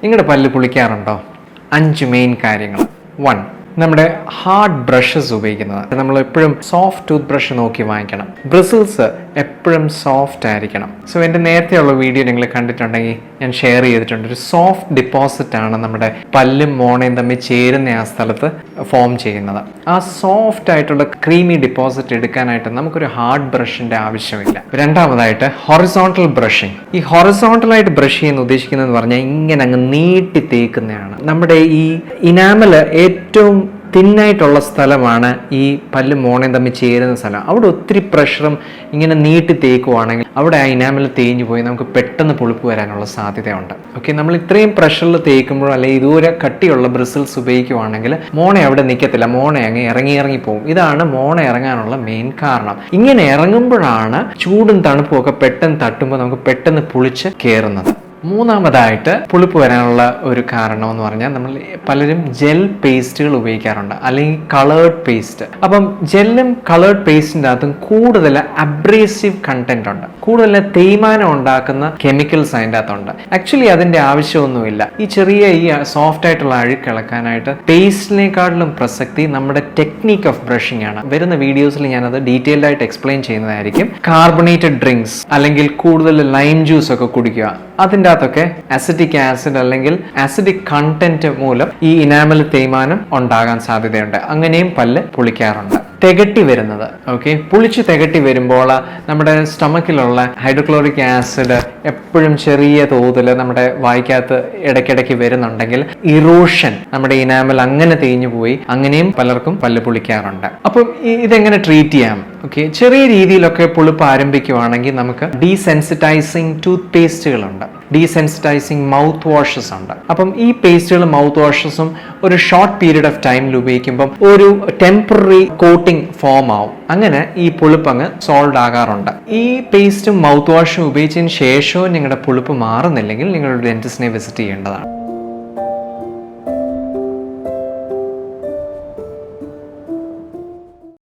നിങ്ങളുടെ പല്ല് പുളിക്കാറുണ്ടോ? 5 മെയിൻ കാര്യങ്ങൾ. 1. നമ്മുടെ ഹാർഡ് ബ്രഷസ് ഉപയോഗിക്കുന്നത്. നമ്മൾ എപ്പോഴും സോഫ്റ്റ് ടൂത്ത് ബ്രഷ് നോക്കി വാങ്ങിക്കണം. ബ്രിസിൽസ് എപ്പോഴും സോഫ്റ്റ് ആയിരിക്കണം. സോ എൻ്റെ നേരത്തെയുള്ള വീഡിയോ നിങ്ങൾ കണ്ടിട്ടുണ്ടെങ്കിൽ ഞാൻ ഷെയർ ചെയ്തിട്ടുണ്ട്. ഒരു സോഫ്റ്റ് ഡിപ്പോസിറ്റ് ആണ് നമ്മുടെ പല്ലും മോണയും തമ്മിൽ ചേരുന്ന ആ സ്ഥലത്ത് ഫോം ചെയ്യുന്നത്. ആ സോഫ്റ്റ് ആയിട്ടുള്ള ക്രീമി ഡിപ്പോസിറ്റ് എടുക്കാനായിട്ട് നമുക്കൊരു ഹാർഡ് ബ്രഷിൻ്റെ ആവശ്യമില്ല. രണ്ടാമതായിട്ട് ഹൊറിസോണ്ടൽ ബ്രഷിങ്. ഈ ഹൊറിസോണ്ടലായിട്ട് ബ്രഷ് ചെയ്യുന്ന ഉദ്ദേശിക്കുന്നതെന്ന് പറഞ്ഞാൽ ഇങ്ങനെ അങ്ങ് നീട്ടി തേക്കുന്നതാണ്. നമ്മുടെ ഈ ഇനാമൽ ഏറ്റവും തിന്നായിട്ടുള്ള സ്ഥലമാണ് ഈ പല്ലും മോണയും തമ്മിൽ ചേരുന്ന സ്ഥലം. അവിടെ ഒത്തിരി പ്രഷറും ഇങ്ങനെ നീട്ടി തേക്കുവാണെങ്കിൽ അവിടെ ആ ഇനാമൽ തേഞ്ഞു പോയി നമുക്ക് പെട്ടെന്ന് പുളിപ്പ് വരാനുള്ള സാധ്യതയുണ്ട്. ഓക്കെ, നമ്മൾ ഇത്രയും പ്രഷറിൽ തേക്കുമ്പോഴോ അല്ലെങ്കിൽ ഇതുവരെ കട്ടിയുള്ള ബ്രിസിൽസ് ഉപയോഗിക്കുവാണെങ്കിൽ മോണ അവിടെ നിൽക്കത്തില്ല, മോണ അങ്ങ് ഇറങ്ങി പോകും. ഇതാണ് മോണ ഇറങ്ങാനുള്ള മെയിൻ കാരണം. ഇങ്ങനെ ഇറങ്ങുമ്പോഴാണ് ചൂടും തണുപ്പും ഒക്കെ പെട്ടെന്ന് തട്ടുമ്പോൾ നമുക്ക് പെട്ടെന്ന് പുളിച്ച് കയറുന്നത്. മൂന്നാമതായിട്ട് പുളിപ്പ് വരാനുള്ള ഒരു കാരണം എന്ന് പറഞ്ഞാൽ നമ്മൾ പലരും ജെൽ പേസ്റ്റുകൾ ഉപയോഗിക്കാറുണ്ട്, അല്ലെങ്കിൽ കളേർഡ് പേസ്റ്റ്. അപ്പം ജെല്ലും കളേർഡ് പേസ്റ്റിൻ്റെ അകത്തും കൂടുതൽ അബ്രേസീവ് കണ്ടന്റ് ഉണ്ട്, കൂടുതൽ തേയ്മാനം ഉണ്ടാക്കുന്ന കെമിക്കൽസ് അതിൻ്റെ അകത്തുണ്ട്. ആക്ച്വലി അതിൻ്റെ ആവശ്യമൊന്നുമില്ല. ഈ സോഫ്റ്റ് ആയിട്ടുള്ള അഴുക്ക് ഇളക്കാനായിട്ട് പേസ്റ്റിനേക്കാളിലും പ്രസക്തി നമ്മുടെ ടെക്നിക്ക് ഓഫ് ബ്രഷിംഗ് ആണ്. വരുന്ന വീഡിയോസിൽ ഞാനത് ഡീറ്റെയിൽഡ് ആയിട്ട് എക്സ്പ്ലെയിൻ ചെയ്യുന്നതായിരിക്കും. കാർബണേറ്റഡ് ഡ്രിങ്ക്സ് അല്ലെങ്കിൽ കൂടുതൽ ലൈം ജ്യൂസ് ഒക്കെ കുടിക്കുക, അതിൻ്റെ അകത്തൊക്കെ അസിറ്റിക് ആസിഡ് അല്ലെങ്കിൽ ആസിഡിക് കണ്ടന്റ് മൂലം ഈ ഇനാമൽ തേയ്മാനം ഉണ്ടാകാൻ സാധ്യതയുണ്ട്. അങ്ങനെയും പല്ല് പുളിക്കാറുണ്ട്. തികട്ടി വരുന്നത്, ഓക്കെ, പുളിച്ച് തികട്ടി വരുമ്പോൾ നമ്മുടെ സ്റ്റമക്കിലുള്ള ഹൈഡ്രോക്ലോറിക് ആസിഡ് എപ്പോഴും ചെറിയ തോതിൽ നമ്മുടെ വായ്ക്കകത്ത് ഇടയ്ക്കിടയ്ക്ക് വരുന്നുണ്ടെങ്കിൽ ഇറോഷൻ, നമ്മുടെ ഇനാമൽ അങ്ങനെ തേഞ്ഞു പോയി അങ്ങനെയും പലർക്കും പല്ല് പുളിക്കാറുണ്ട്. അപ്പം ഇതെങ്ങനെ ട്രീറ്റ് ചെയ്യാം? ഓക്കെ, ചെറിയ രീതിയിലൊക്കെ പുളിപ്പ് ആരംഭിക്കുവാണെങ്കിൽ നമുക്ക് ഡീസെൻസിറ്റൈസിങ് ടൂത്ത് പേസ്റ്റുകളുണ്ട്, ഡീസെൻസിറ്റൈസിങ് മൗത്ത് വാഷസ് ഉണ്ട്. അപ്പം ഈ പേസ്റ്റുകളും മൗത്ത് വാഷസും ഒരു ഷോർട്ട് പീരീഡ് ഓഫ് ടൈമിൽ ഉപയോഗിക്കുമ്പം ഒരു ടെമ്പററി കോട്ടിംഗ് ഫോം ആവും. അങ്ങനെ ഈ പുളിപ്പ് അങ്ങ് സോൾവ് ആകാറുണ്ട്. ഈ പേസ്റ്റും മൗത്ത് വാഷും ഉപയോഗിച്ചതിന് ശേഷവും നിങ്ങളുടെ പുളിപ്പ് മാറുന്നില്ലെങ്കിൽ നിങ്ങളുടെ ഡെന്റിസ്റ്റിനെ വിസിറ്റ് ചെയ്യേണ്ടതാണ്.